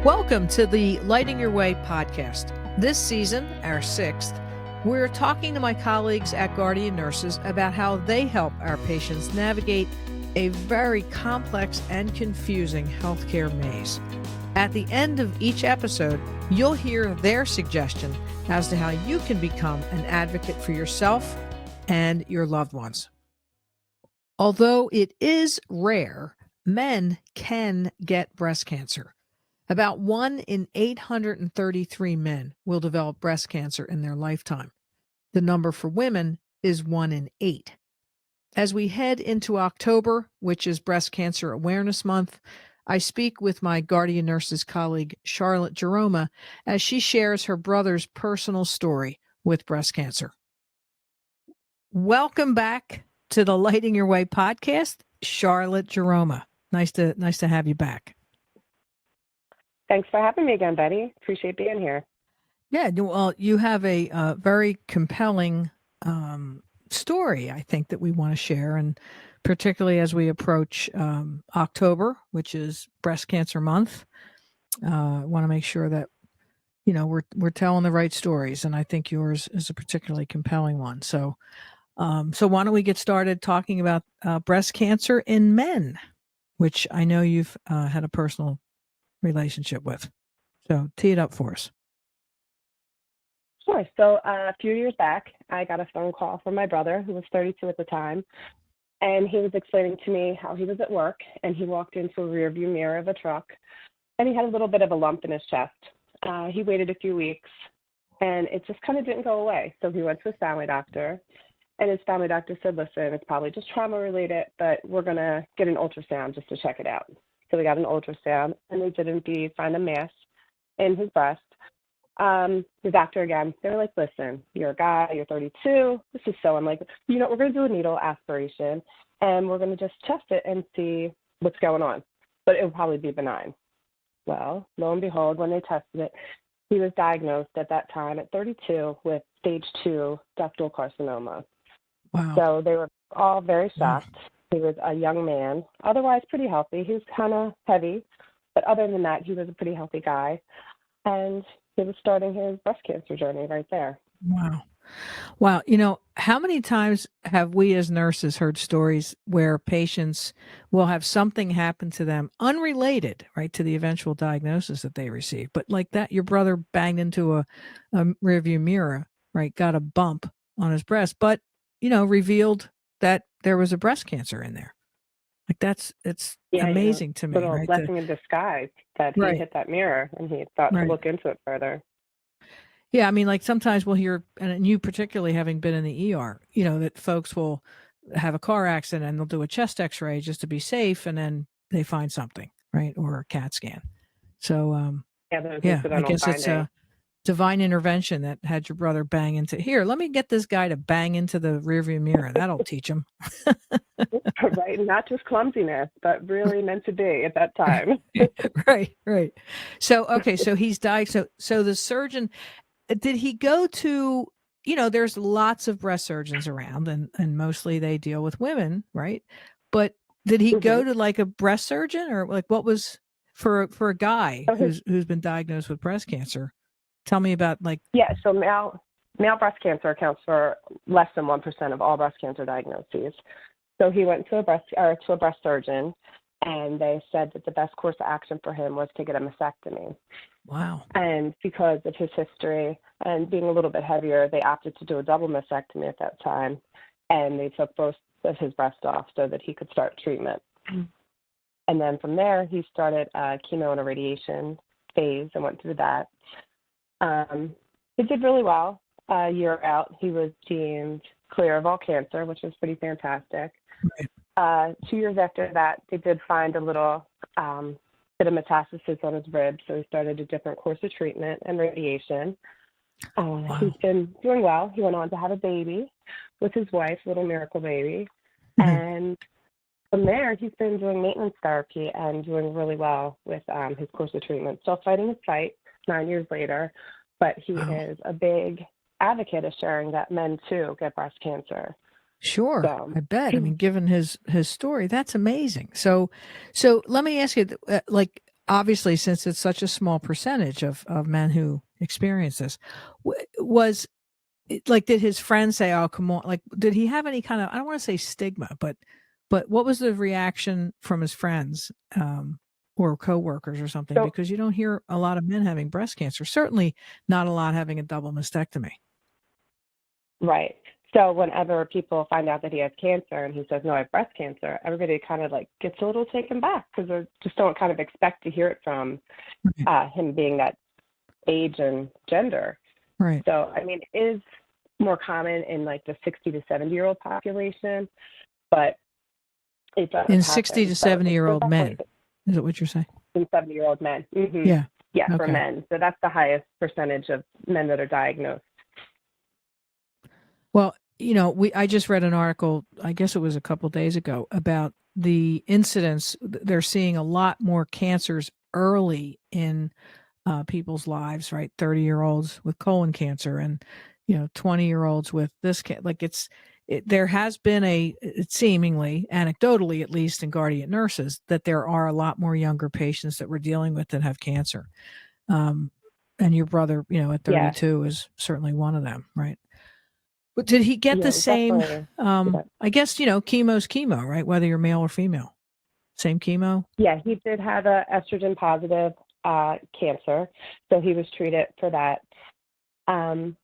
Welcome to the Lighting Your Way podcast. This season, our sixth, we're talking to my colleagues at Guardian Nurses about how they help our patients navigate a very complex and confusing healthcare maze. At the end of each episode, you'll hear their suggestion as to how you can become an advocate for yourself and your loved ones. Although it is rare, men can get breast cancer. About 1 in 833 men will develop breast cancer in their lifetime. The number for women is 1 in 8. As we head into October, which is Breast Cancer Awareness Month, I speak with my Guardian Nurses colleague, Charlotte Jaroma, as she shares her brother's personal story with breast cancer. Welcome back to the Lighting Your Way podcast, Charlotte Jaroma. Nice to have you back. Thanks for having me again, Betty. Appreciate being here. Yeah, well, you have a very compelling story, I think, that we want to share, and particularly as we approach October, which is Breast Cancer Month. I want to make sure that we're telling the right stories, and I think yours is a particularly compelling one. So why don't we get started talking about breast cancer in men, which I know you've had a personal relationship with. So tee it up for us. Sure. So a few years back, I got a phone call from my brother, who was 32 at the time, and he was explaining to me how he was at work, and he walked into a rearview mirror of a truck, and he had a little bit of a lump in his chest. He waited a few weeks, and it just kind of didn't go away. So he went to his family doctor, and his family doctor said, listen, it's probably just trauma-related, but we're going to get an ultrasound just to check it out. So we got an ultrasound, and they did indeed find a mass in his breast. The doctor, again, they were like, listen, you're a guy, you're 32. This is so, I'm like, we're going to do a needle aspiration, and we're going to just test it and see what's going on. But it will probably be benign. Well, lo and behold, when they tested it, he was diagnosed at that time at 32 with stage 2 ductal carcinoma. Wow. So they were all very shocked. He was a young man, otherwise pretty healthy. He was kind of heavy, but other than that, he was a pretty healthy guy. And he was starting his breast cancer journey right there. Wow. How many times have we as nurses heard stories where patients will have something happen to them unrelated, right, to the eventual diagnosis that they receive? But like that, your brother banged into a rearview mirror, right, got a bump on his breast, but, revealed that there was a breast cancer in there. Like it's amazing to me. Little right? blessing in disguise that he hit that mirror and he thought to look into it further. Yeah, I mean, like sometimes we'll hear, and you particularly having been in the ER, that folks will have a car accident and they'll do a chest X-ray just to be safe, and then they find something, right, or a CAT scan. So I guess it's a divine intervention that had your brother bang into. Here, let me get this guy to bang into the rearview mirror. That'll teach him. Right, not just clumsiness, but really meant to be at that time. Right. So so he's died. So the surgeon, did he go to? There's lots of breast surgeons around, and mostly they deal with women, right? But did he go to like a breast surgeon, or like what was for a guy who's been diagnosed with breast cancer? Tell me about So male breast cancer accounts for less than 1% of all breast cancer diagnoses. So he went to a breast surgeon, and they said that the best course of action for him was to get a mastectomy. Wow. And because of his history and being a little bit heavier, they opted to do a double mastectomy at that time, and they took both of his breasts off so that he could start treatment. And then from there, he started chemo and a radiation phase and went through that. He did really well. A year out, he was deemed clear of all cancer, which was pretty fantastic. Right. 2 years after that, they did find a little bit of metastasis on his ribs, so he started a different course of treatment and radiation. Wow. He's been doing well. He went on to have a baby with his wife, little miracle baby. And from there, he's been doing maintenance therapy and doing really well with his course of treatment. Still fighting his fight 9 years later, but he is a big advocate of sharing that men, too, get breast cancer. Sure, I bet. I mean, given his story, that's amazing. So let me ask you, obviously, since it's such a small percentage of men who experience this, was like, did his friends say, "Oh, come on"? Like, did he have any kind of, I don't want to say stigma, but what was the reaction from his friends or coworkers or something? So, Because you don't hear a lot of men having breast cancer. Certainly not a lot having a double mastectomy. right. So whenever people find out that he has cancer and he says, no, I have breast cancer, everybody kind of like gets a little taken back because they just don't kind of expect to hear it from Right. him being that age and gender. Right. So, I mean, it is more common in like the 60 to 70-year-old population, but it does In happen. 60 to So 70-year-old men. definitely Is that what you're saying? in 70-year-old men. Yeah. Yeah, for Okay. men. So that's the highest percentage of men that are diagnosed. Well, I just read an article, I guess it was a couple days ago, about the incidence. They're seeing a lot more cancers early in people's lives, right? 30-year-olds with colon cancer and 20-year-olds with this like there has been it seemingly, anecdotally at least, in guardian nurses, that there are a lot more younger patients that we're dealing with that have cancer. And your brother, at Yeah, 32 is certainly one of them, right? But did he get the yeah, same, definitely. I guess, chemo's chemo, right? Whether you're male or female, same chemo? Yeah, he did have a estrogen positive cancer, so he was treated for that. And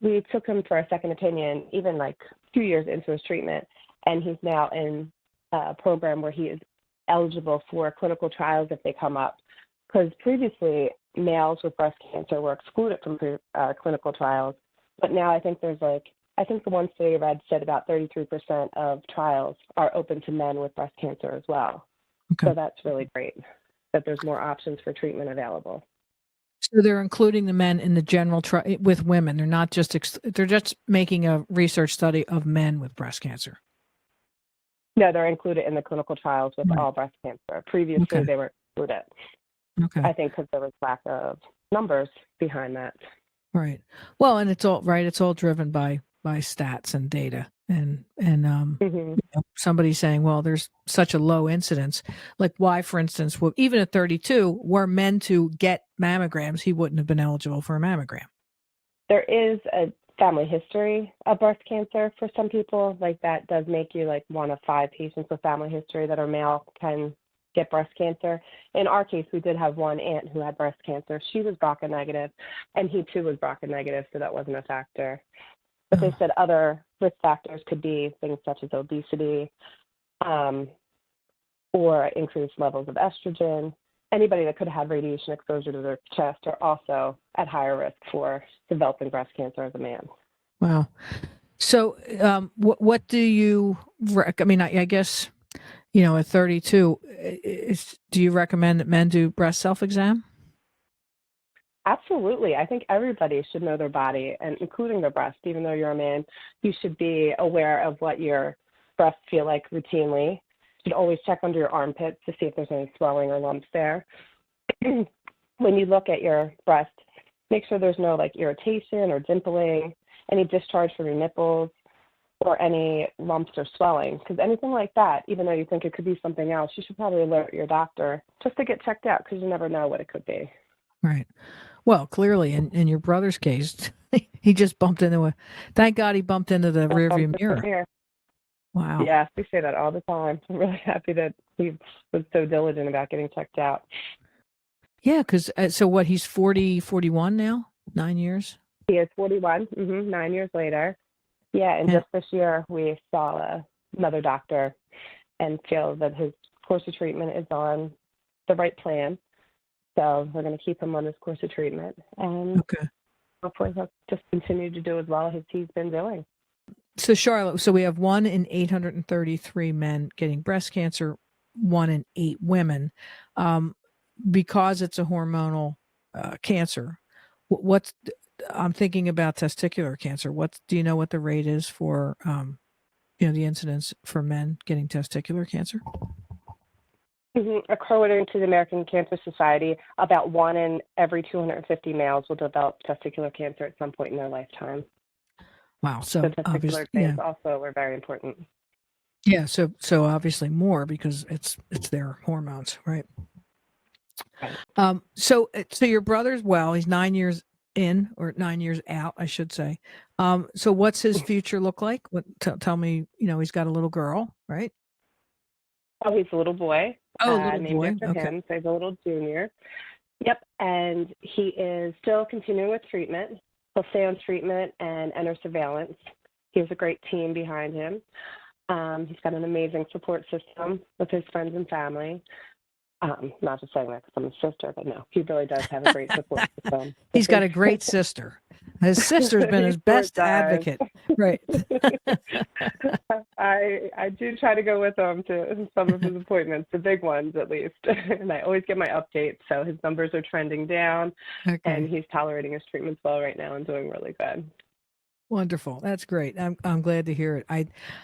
we took him for a second opinion, even like 2 years into his treatment, and he's now in a program where he is eligible for clinical trials if they come up. Because previously, males with breast cancer were excluded from clinical trials, but now I think I think the one study I read said about 33% of trials are open to men with breast cancer as well. Okay. So that's really great that there's more options for treatment available. So they're including the men in the general trial with women. They're not just they're just making a research study of men with breast cancer. No, they're included in the clinical trials with Right. all breast cancer. Previously, Okay. they were excluded. Okay. I think because there was lack of numbers behind that. Right. Well, and it's all right. It's all driven by stats and data, and Hmm. somebody saying, well, there's such a low incidence. Like, why, for instance, even at 32, were men to get mammograms, he wouldn't have been eligible for a mammogram. There is a family history of breast cancer for some people. Like that does make you like one of 5 patients with family history that are male can get breast cancer. In our case, we did have one aunt who had breast cancer. She was BRCA negative, and he too was BRCA negative, so that wasn't a factor. But they said other risk factors could be things such as obesity or increased levels of estrogen. Anybody that could have radiation exposure to their chest are also at higher risk for developing breast cancer as a man. Wow. So, what do you I mean, I guess, at 32, do you recommend that men do breast self-exam? Absolutely. I think everybody should know their body, and including their breast. Even though you're a man, you should be aware of what your breasts feel like routinely. You should always check under your armpits to see if there's any swelling or lumps there. When you look at your breast, make sure there's no like irritation or dimpling, any discharge from your nipples, or any lumps or swelling. Because anything like that, even though you think it could be something else, you should probably alert your doctor just to get checked out because you never know what it could be. Right. Well, clearly, in your brother's case, he just bumped into thank God he bumped into the rearview mirror. Wow. Yeah, we say that all the time. I'm really happy that he was so diligent about getting checked out. Yeah, because so what, he's 40, 41 now? 9 years? He is 41, 9 years later. Yeah, and And just this year we saw another doctor and feel that his course of treatment is on the right plan. So we're going to keep him on this course of treatment, and okay. hopefully he'll just continue to do as well as he's been doing. So Charlotte, so we have 1 in 833 men getting breast cancer, 1 in 8 women. Because it's a hormonal cancer, I'm thinking about testicular cancer. Do you know what the rate is for, the incidence for men getting testicular cancer? According to the American Cancer Society, about 1 in every 250 males will develop testicular cancer at some point in their lifetime. Wow. So So testicular obviously, glands also are very important. yeah. So obviously more because it's their hormones, right? So your brother's well, he's 9 years in or 9 years out, I should say. So what's his future look like? Tell me, he's got a little girl, right? Oh, he's a little boy, Oh, little named boy. after Okay. him, so he's a little junior. Yep, and he is still continuing with treatment. He'll stay on treatment and enter surveillance. He has a great team behind him. He's got an amazing support system with his friends and family. Not just saying that because I'm his sister, but no, he really does have a great support system. He's got a great sister. His sister's been his best advocate. Right. I do try to go with him to some of his appointments, the big ones at least. And I always get my updates. So his numbers are trending down, and he's tolerating his treatments well right now and doing really good. Wonderful. That's great. I'm glad to hear it.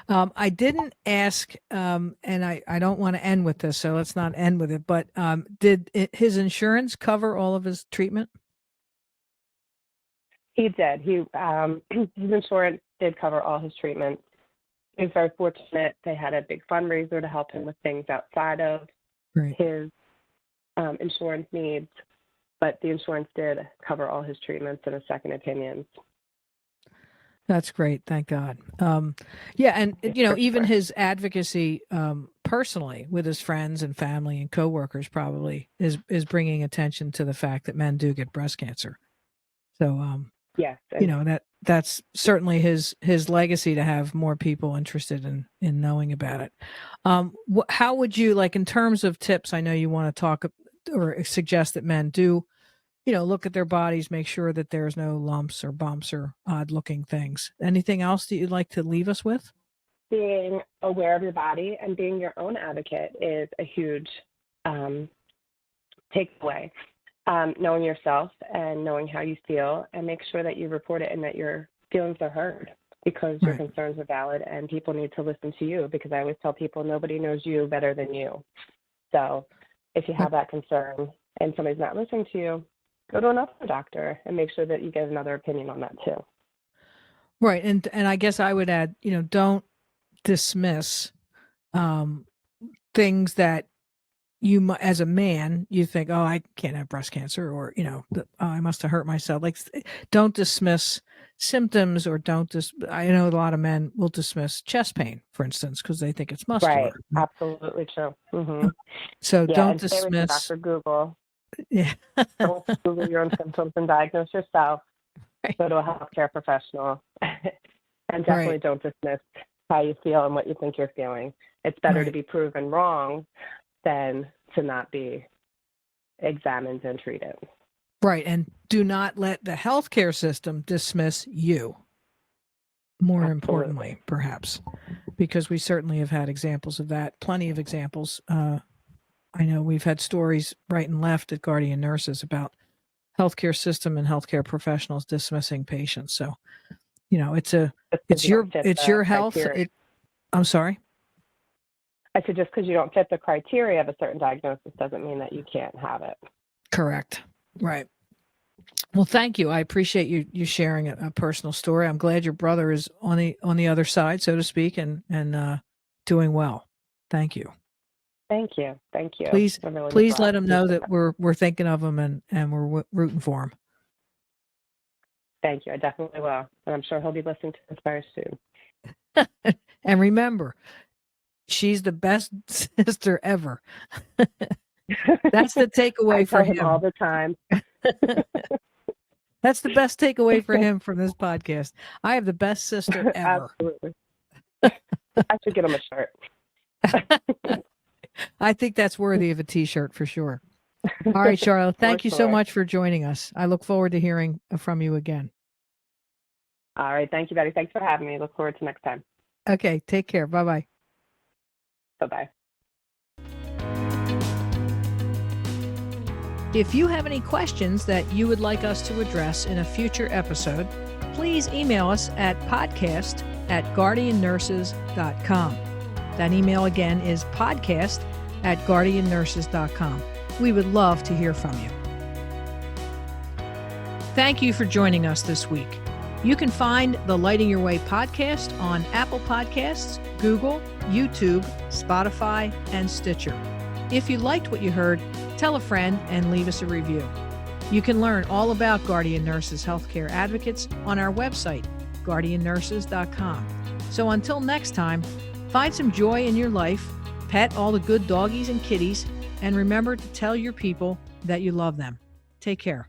I didn't ask, and I don't want to end with this, so let's not end with it. But did his insurance cover all of his treatment? He did. His insurance did cover all his treatments. He was very fortunate. They had a big fundraiser to help him with things outside of his insurance needs, but the insurance did cover all his treatments and his second opinions. That's great. Thank God. Yeah. And, even his advocacy personally with his friends and family and coworkers probably is bringing attention to the fact that men do get breast cancer. So, yes, that's certainly his legacy to have more people interested in knowing about it. How would you, like, in terms of tips, I know you want to talk or suggest that men do, look at their bodies, make sure that there's no lumps or bumps or odd looking things. Anything else that you'd like to leave us with? Being aware of your body and being your own advocate is a huge takeaway. Knowing yourself and knowing how you feel, and make sure that you report it and that your feelings are heard, because your concerns are valid and people need to listen to you, because I always tell people nobody knows you better than you. So if you have that concern and somebody's not listening to you, go to another doctor and make sure that you get another opinion on that too. Right. And I guess I would add, don't dismiss things that you, as a man, you think, oh, I can't have breast cancer, or, I must have hurt myself. Like, don't dismiss symptoms, or I know a lot of men will dismiss chest pain, for instance, because they think it's muscular. Right. Absolutely true. Mm-hmm. So don't and stay with dismiss. Dr. Google. Yeah. Don't Google your own symptoms and diagnose yourself. Right. Go to a healthcare professional. And definitely don't dismiss how you feel and what you think you're feeling. It's better to be proven wrong than to not be examined and treated. Right. And do not let the healthcare system dismiss you. More importantly, perhaps, because we certainly have had examples of that, plenty of examples. I know we've had stories right and left at Guardian Nurses about healthcare system and healthcare professionals dismissing patients. So, it's your health. I'm sorry. I said, just because you don't fit the criteria of a certain diagnosis doesn't mean that you can't have it. Correct. Right. Well, thank you. I appreciate you sharing a personal story. I'm glad your brother is on the other side, so to speak, and doing well. Thank you. Thank you. Thank you. Please let him know that we're thinking of him and we're rooting for him. Thank you. I definitely will. And I'm sure he'll be listening to this very soon. And remember, she's the best sister ever. That's the takeaway for him all the time. That's the best takeaway for him from this podcast. I have the best sister ever. Absolutely. I should get him a shirt. I think that's worthy of a T-shirt for sure. All right, Charlotte, thank you so much for joining us. I look forward to hearing from you again. All right. Thank you, Betty. Thanks for having me. Look forward to next time. Okay. Take care. Bye-bye. Bye-bye. If you have any questions that you would like us to address in a future episode, please email us at podcast@guardiannurses.com. That email again is podcast@guardiannurses.com. We would love to hear from you. Thank you for joining us this week. You can find the Lighting Your Way podcast on Apple Podcasts, Google, YouTube, Spotify, and Stitcher. If you liked what you heard, tell a friend and leave us a review. You can learn all about Guardian Nurses Healthcare Advocates on our website, guardiannurses.com. So until next time, find some joy in your life, pet all the good doggies and kitties, and remember to tell your people that you love them. Take care.